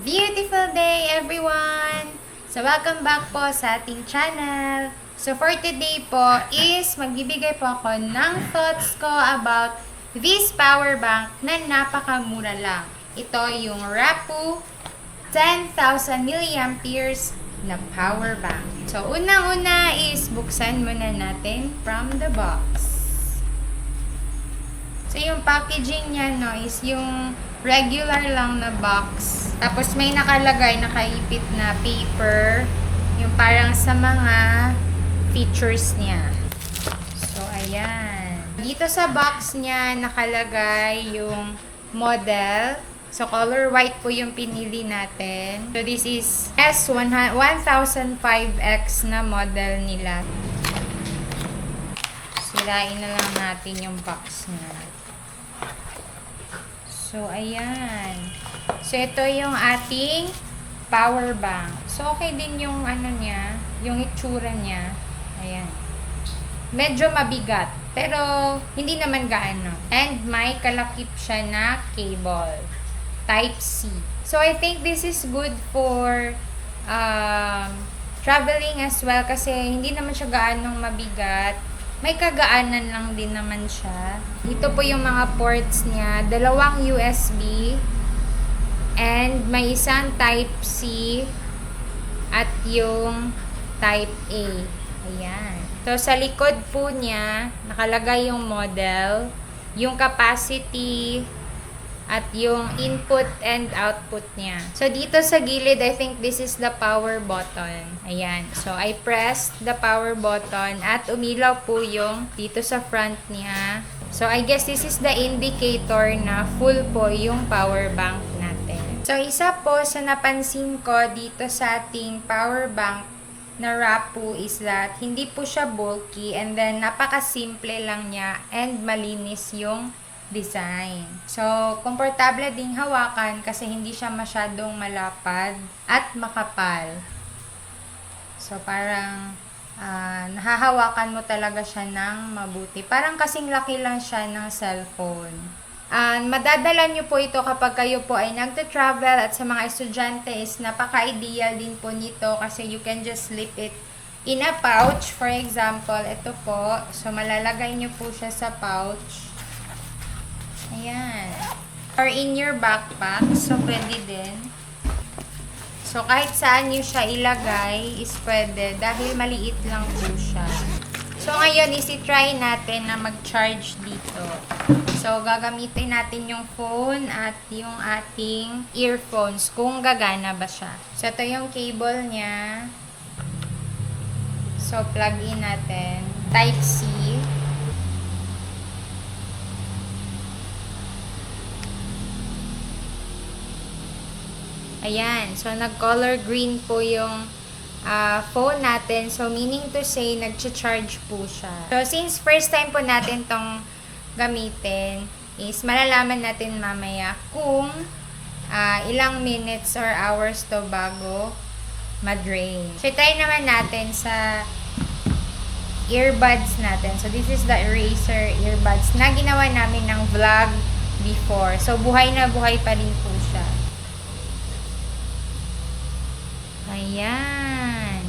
Beautiful day everyone! So welcome back po sa ating channel. So for today po is magbibigay po ako ng thoughts ko about this power bank na napakamura lang. Ito yung Rapu 10,000 mAh na power bank. So unang-una is buksan muna natin from the box. So yung packaging niya no is yung regular lang na box. Tapos may nakalagay, nakaipit na paper. Yung parang sa mga features niya. So, ayan. Dito sa box niya, nakalagay yung model. So, color white po yung pinili natin. So, this is S1005X na model nila. Sirain na lang natin yung box niya. So, ayan. So, ito yung ating power bank. So, okay din yung ano niya, yung itsura niya. Ayan. Medyo mabigat, pero hindi naman gaano. And may kalakip siya na cable. Type C. So, I think this is good for traveling as well kasi hindi naman siya gaanong mabigat. May kagaanan lang din naman siya. Ito po yung mga ports niya. Dalawang USB. And may isang Type C. At yung Type A. Ayan. So, sa likod po niya, nakalagay yung model, yung capacity, at yung input and output niya. So, dito sa gilid, I think this is the power button. Ayan. So, I pressed the power button at umilaw po yung dito sa front niya. So, I guess this is the indicator na full po yung power bank natin. So, isa po sa napansin ko dito sa ating power bank na Rapu is that hindi po siya bulky and then napaka-simple lang niya and malinis yung design. So, komportable ding hawakan kasi hindi siya masyadong malapad at makapal. So, parang nahahawakan mo talaga siya ng mabuti. Parang kasing laki lang siya ng cellphone. Madadala nyo po ito kapag kayo po ay nagta-travel at sa mga estudyante is napaka-ideal din po nito kasi you can just slip it in a pouch. For example, ito po. So, malalagay nyo po siya sa pouch. Ayan. Or in your backpack. So, pwede din. So, kahit saan nyo siya ilagay is pwede dahil maliit lang po siya. So, ngayon is i-try natin na mag-charge dito. So, gagamitin natin yung phone at yung ating earphones kung gagana ba siya. So, ito yung cable niya. So, plug in natin. Type C. Ayan. So, nag-color green po yung phone natin. So, meaning to say, nag-charge po siya. So, since first time po natin tong gamitin, is malalaman natin mamaya kung ilang minutes or hours to bago ma-drain. So, try naman natin sa earbuds natin. So, this is the Razer earbuds na ginawa namin ng vlog before. So, buhay na buhay pa rin po siya. Ayan.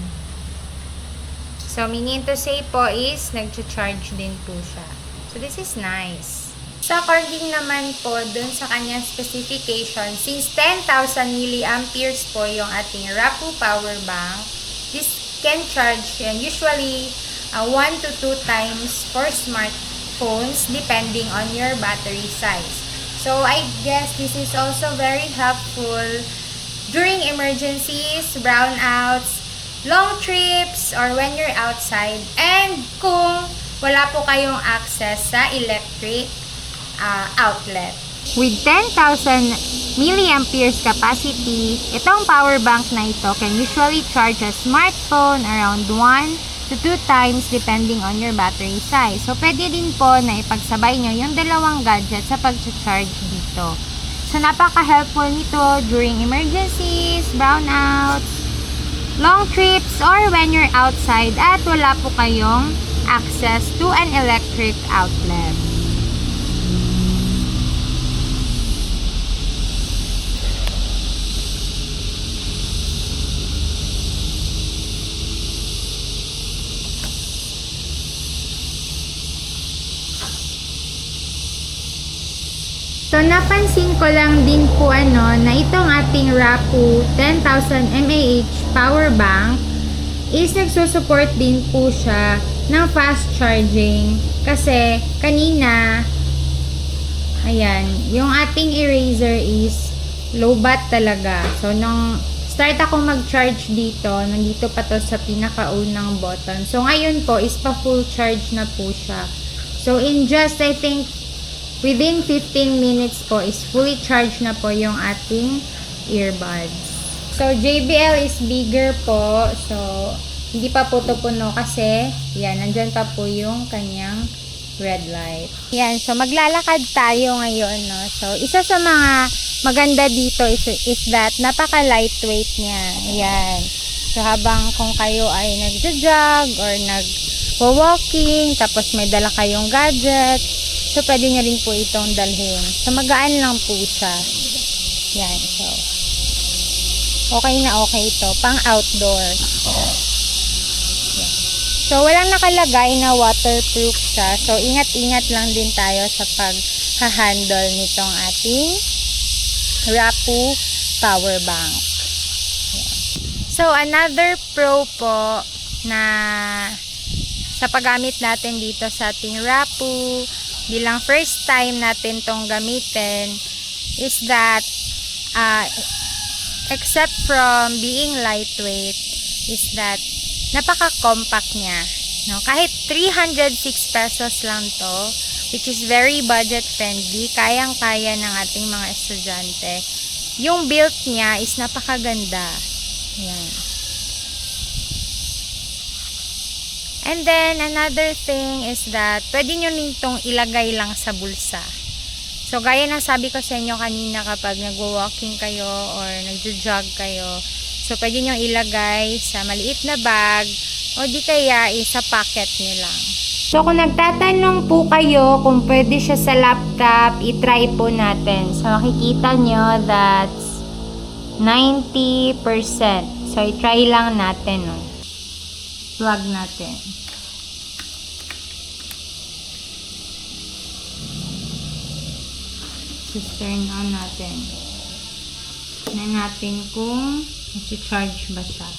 So, meaning to say po is, nag-charge din po siya. So, this is nice. So, according naman po dun sa kanyang specification, since 10,000 mAh po yung ating Rapu power bank, this can charge usually 1 to 2 times for smartphones depending on your battery size. So, I guess this is also very helpful during emergencies, brownouts, long trips, or when you're outside, and kung wala po kayong access sa electric outlet. With 10,000 mAh capacity, itong power bank na ito can usually charge a smartphone around 1 to 2 times depending on your battery size. So, pwede din po na ipagsabay nyo yung dalawang gadget sa pag-charge dito. So, napaka-helpful nito during emergencies, brownouts, long trips, or when you're outside at wala po kayong access to an electric outlet. So, napansin ko lang din po na itong ating Rapu 10,000 mAh power bank is nagsusupport din po siya ng fast charging. Kasi, kanina, ayan, yung ating eraser is low bat talaga. So, nung start ako mag-charge dito, nandito pa to sa pinakaunang button. So, ngayon po is pa full charge na po siya. So, in just, I think, within 15 minutes po is fully charged na po yung ating earbuds. So, JBL is bigger po. So, hindi pa po ito puno kasi, yan, nandyan pa po yung kanyang red light. Yan, so maglalakad tayo ngayon, no? So, isa sa mga maganda dito is that napaka-lightweight niya. Yan. So, habang kung kayo ay nagja-jog or nag-walking, tapos may dala kayong gadget, so, pwede nyo rin po itong dalhin. So, magaan lang po siya. Yan. So, okay na okay ito. Pang outdoor. Yan. So, walang nakalagay na waterproof siya. So, ingat-ingat lang din tayo sa pag-handle nitong ating Rapu power bank. Yan. So, another pro po na sa paggamit natin dito sa ating Rapu, bilang first time natin tong gamitin is that except from being lightweight is that napaka-compact niya, no? Kahit 306 pesos lang to, which is very budget friendly, kayang-kaya ng ating mga estudyante. Yung build niya is napakaganda. Yan. And then, another thing is that, pwede nyo nitong ilagay lang sa bulsa. So, gaya ng sabi ko sa inyo kanina kapag nagwo-walking kayo or nagjo-jog kayo, so, pwede nyo ilagay sa maliit na bag o di kaya sa pocket nyo lang. So, kung nagtatanong po kayo kung pwede siya sa laptop, itry po natin. So, makikita nyo that's 90%. So, itry lang natin. No? Plug natin. Just turn on natin. Tignan natin kung nag-charge ba siya.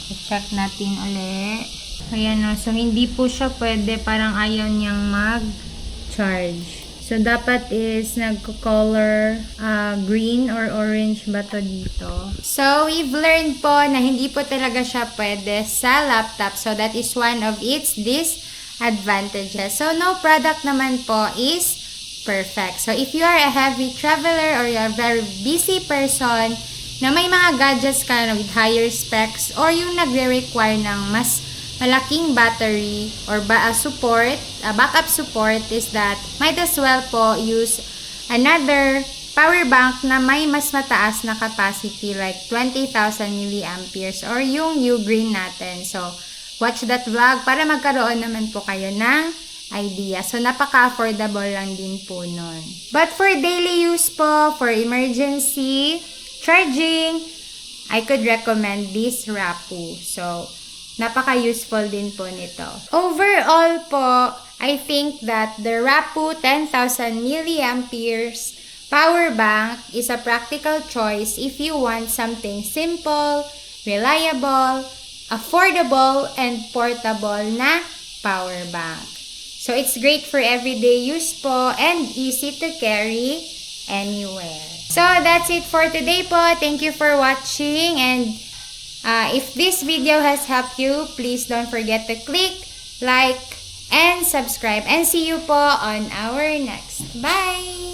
I-check natin ulit. Ayan o. So, hindi po siya pwede. Parang ayaw niyang mag-charge. So, dapat is nagko-color green or orange ba to dito. So, we've learned po na hindi po talaga siya pwede sa laptop. So, that is one of its disadvantages. So, no product naman po is perfect. So, if you are a heavy traveler or you are a very busy person na may mga gadgets ka with higher specs or yung nagre-require ng mas malaking battery or backup support is that might as well po use another power bank na may mas mataas na capacity like 20,000 milliamperes or yung Ugreen natin. So, watch that vlog para magkaroon naman po kayo ng idea. So, napaka-affordable lang din po nun. But for daily use po, for emergency charging, I could recommend this Rapu. So, napaka-useful din po nito. Overall po, I think that the Rapu 10,000 milliamperes power bank is a practical choice if you want something simple, reliable, affordable, and portable na power bank. So, it's great for everyday use po and easy to carry anywhere. So, that's it for today po. Thank you for watching, and if this video has helped you, please don't forget to click, like, and subscribe. And see you po on our next. Bye!